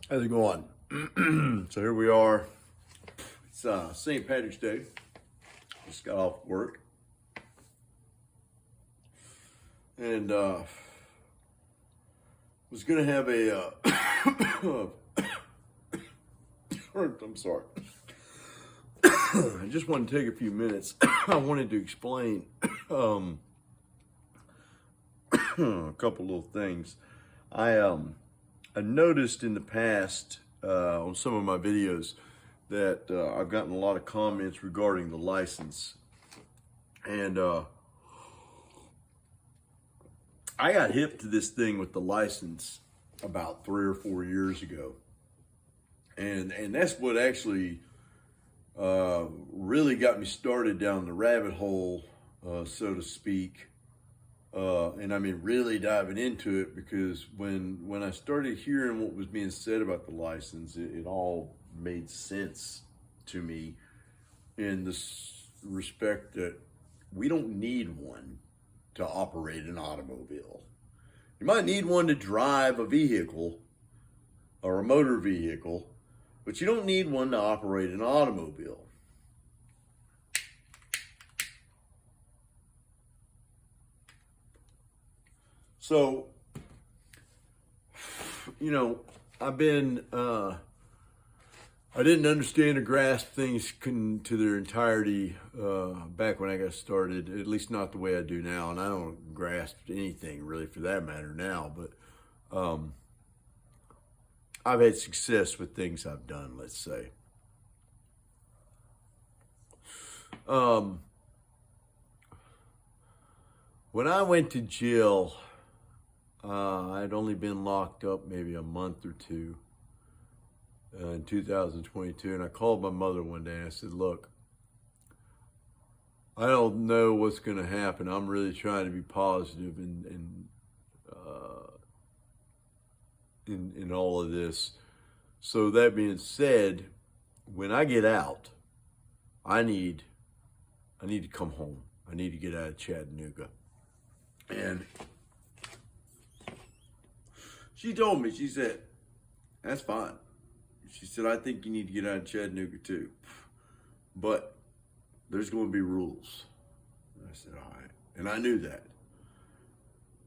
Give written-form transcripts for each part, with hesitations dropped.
How's it going? So here we are. It's St. Patrick's Day. Just got off work. And was going to have a... I'm sorry. I just want to take a few minutes. I wanted to explain a couple little things. I noticed in the past on some of my videos that I've gotten a lot of comments regarding the license. And I got hip to this thing with the license about 3 or 4 years ago. And that's what actually really got me started down the rabbit hole, so to speak. And I mean, really diving into it, because when I started hearing what was being said about the license, it all made sense to me in this respect that we don't need one to operate an automobile. You might need one to drive a vehicle or a motor vehicle, but you don't need one to operate an automobile. So, you know, I didn't understand or grasp things to their entirety back when I got started, at least not the way I do now. And I don't grasp anything really for that matter now, but I've had success with things I've done, let's say. When I went to jail, I'd only been locked up maybe a month or two in 2022, and I called my mother one day and I said, look, I don't know what's going to happen. I'm really trying to be positive in all of this. So that being said, when I get out, I need to come home. I need to get out of Chattanooga. And she told me, she said, that's fine. She said, I think you need to get out of Chattanooga too, but there's going to be rules. And I said, all right. And I knew that.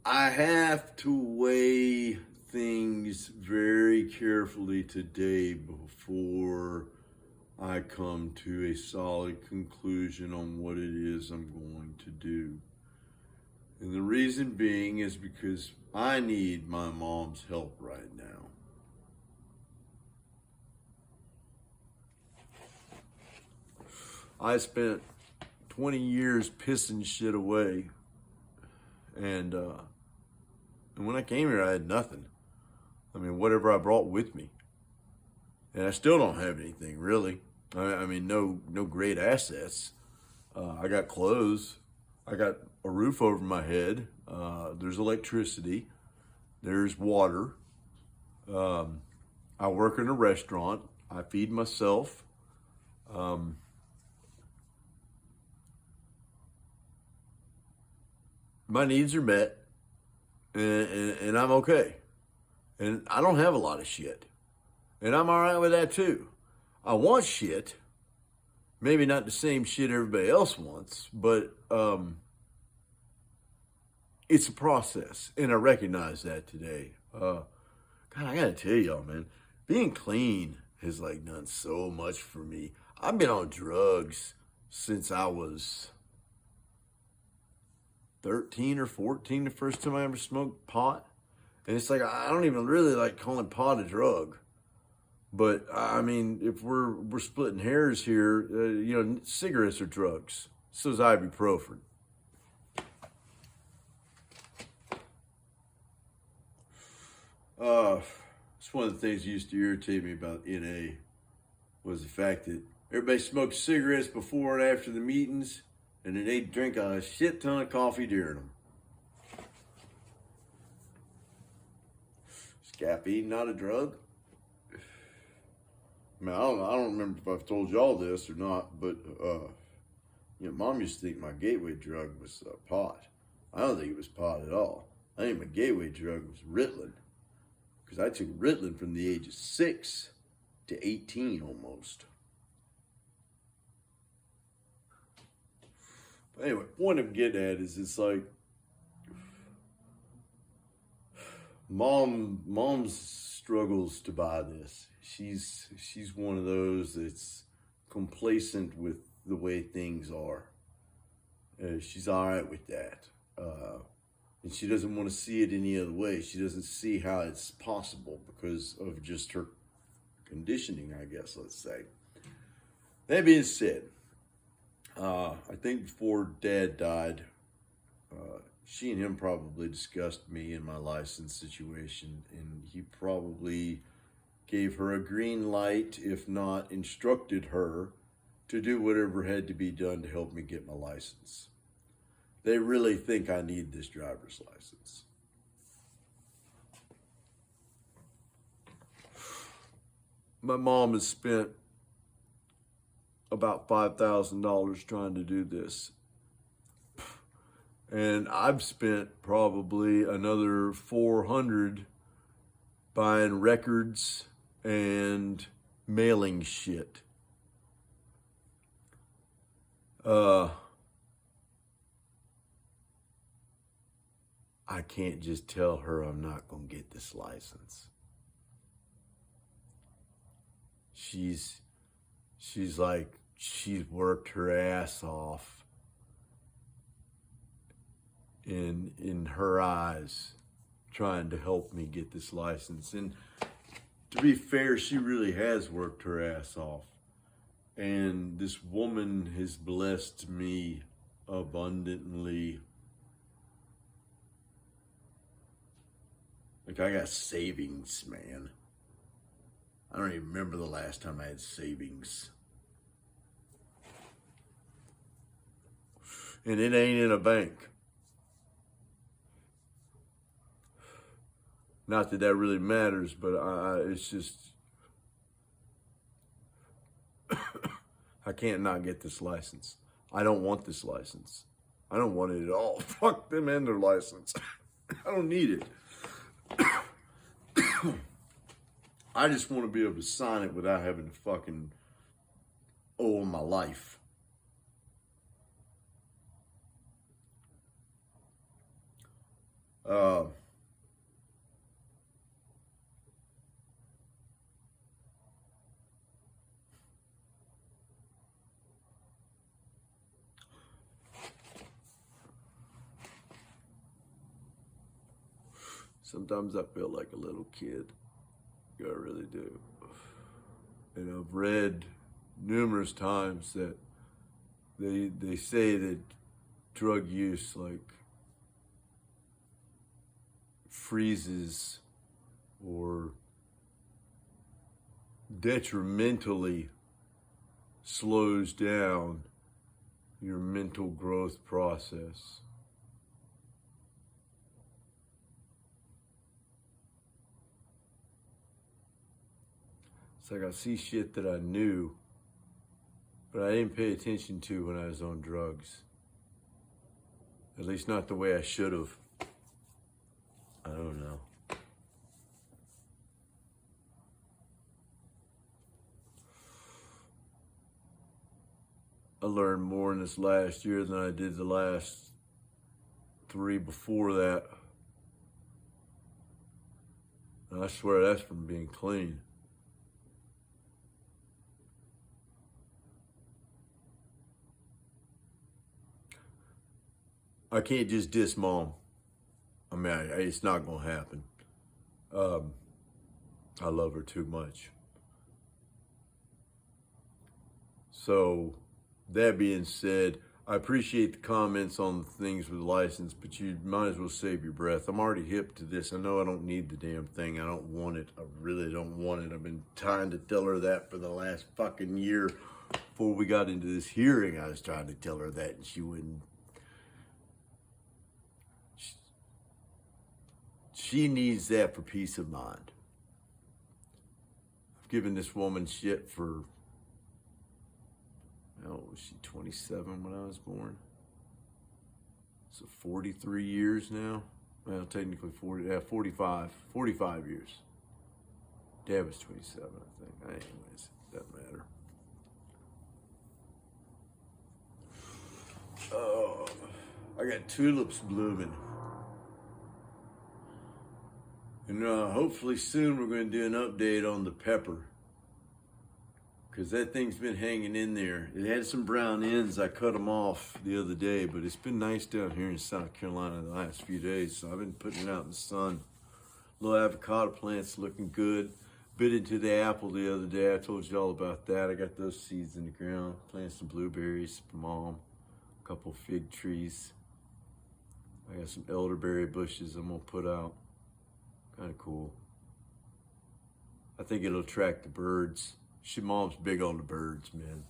I have to weigh things very carefully today before I come to a solid conclusion on what it is I'm going to do. And the reason being is because I need my mom's help right now. I spent 20 years pissing shit away. And when I came here, I had nothing. I mean, whatever I brought with me. And I still don't have anything, really. I mean, no great assets. I got clothes. I got a roof over my head. There's electricity. There's water. I work in a restaurant. I feed myself. My needs are met, and I'm okay. And I don't have a lot of shit. And I'm all right with that too. I want shit. Maybe not the same shit everybody else wants, but it's a process, and I recognize that today. God, I gotta tell y'all, man, being clean has like done so much for me. I've been on drugs since I was 13 or 14, the first time I ever smoked pot. And it's like, I don't even really like calling pot a drug. But I mean, if we're splitting hairs here, you know, cigarettes are drugs. So is ibuprofen. It's one of the things that used to irritate me about NA was the fact that everybody smoked cigarettes before and after the meetings, and then they'd drink a shit ton of coffee during them. Is caffeine not a drug? I mean, I don't remember if I've told y'all this or not, but you know, Mom used to think my gateway drug was pot. I don't think it was pot at all. I think my gateway drug was Ritalin, because I took Ritalin from the age of 6 to 18 almost. But anyway, point I'm getting at is it's like mom struggles to buy this. She's one of those that's complacent with the way things are. She's all right with that. And she doesn't want to see it any other way. She doesn't see how it's possible because of just her conditioning, I guess, let's say. That being said, I think before Dad died, she and him probably discussed me and my license situation, and he probably gave her a green light, if not instructed her to do whatever had to be done to help me get my license. They really think I need this driver's license. My mom has spent about $5,000 trying to do this. And I've spent probably another $400 buying records and mailing shit. I can't just tell her I'm not going to get this license. She's like, she's worked her ass off in her eyes trying to help me get this license. And to be fair, she really has worked her ass off. And this woman has blessed me abundantly. Like, I got savings, man. I don't even remember the last time I had savings. And it ain't in a bank. Not that that really matters, but it's just, I can't not get this license. I don't want this license. I don't want it at all. Fuck them and their license. I don't need it. I just want to be able to sign it without having to fucking owe my life. Sometimes I feel like a little kid. I really do. And I've read numerous times that they say that drug use like freezes or detrimentally slows down your mental growth process. It's like I see shit that I knew, but I didn't pay attention to when I was on drugs. At least not the way I should have. I don't know. I learned more in this last year than I did the last 3 before that. And I swear that's from being clean. I can't just diss mom. I mean, it's not gonna happen. I love her too much. So, that being said, I appreciate the comments on the things with the license, but you might as well save your breath. I'm already hip to this. I know I don't need the damn thing. I don't want it. I really don't want it. I've been trying to tell her that for the last fucking year. Before we got into this hearing, I was trying to tell her that, and she wouldn't. She needs that for peace of mind. I've given this woman shit for, was she 27 when I was born? So 43 years now? Well, technically 45 years. Dad was 27, I think. Anyways, doesn't matter. Oh, I got tulips blooming. And hopefully soon we're going to do an update on the pepper. Because that thing's been hanging in there. It had some brown ends. I cut them off the other day. But it's been nice down here in South Carolina the last few days. So I've been putting it out in the sun. Little avocado plant's looking good. Bit into the apple the other day. I told you all about that. I got those seeds in the ground. Planted some blueberries for Mom. A couple fig trees. I got some elderberry bushes I'm going to put out. Kind of cool. I think it'll attract the birds. Mom's big on the birds, man.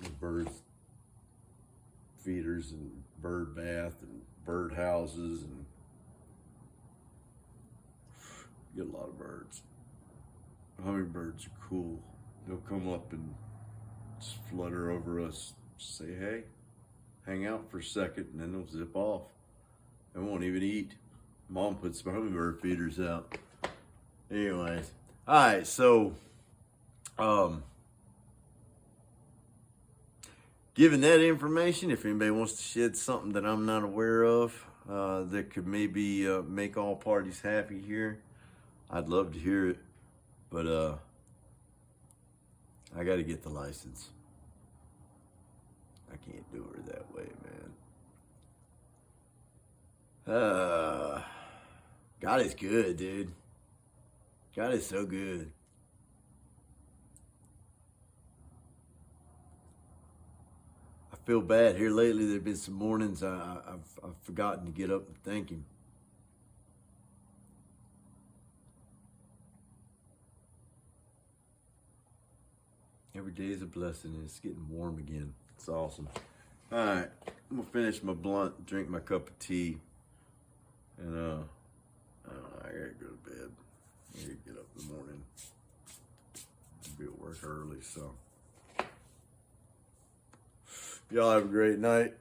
The birds feeders and bird bath and bird houses and get a lot of birds. Hummingbirds are cool. They'll come up and just flutter over us, say hey, hang out for a second, and then they'll zip off. They won't even eat. Mom puts some hummingbird feeders out. Anyways, all right, so given that information, if anybody wants to shed something that I'm not aware of that could maybe make all parties happy here, I'd love to hear it. But I got to get the license. I can't do her that way, man. God is good, dude. God is so good. I feel bad here lately. There've been some mornings I've forgotten to get up and thank him. Every day is a blessing, and it's getting warm again. It's awesome. All right, I'm gonna finish my blunt, drink my cup of tea, and I gotta go to bed. I gotta get up in the morning. I'll be at work early, so y'all have a great night.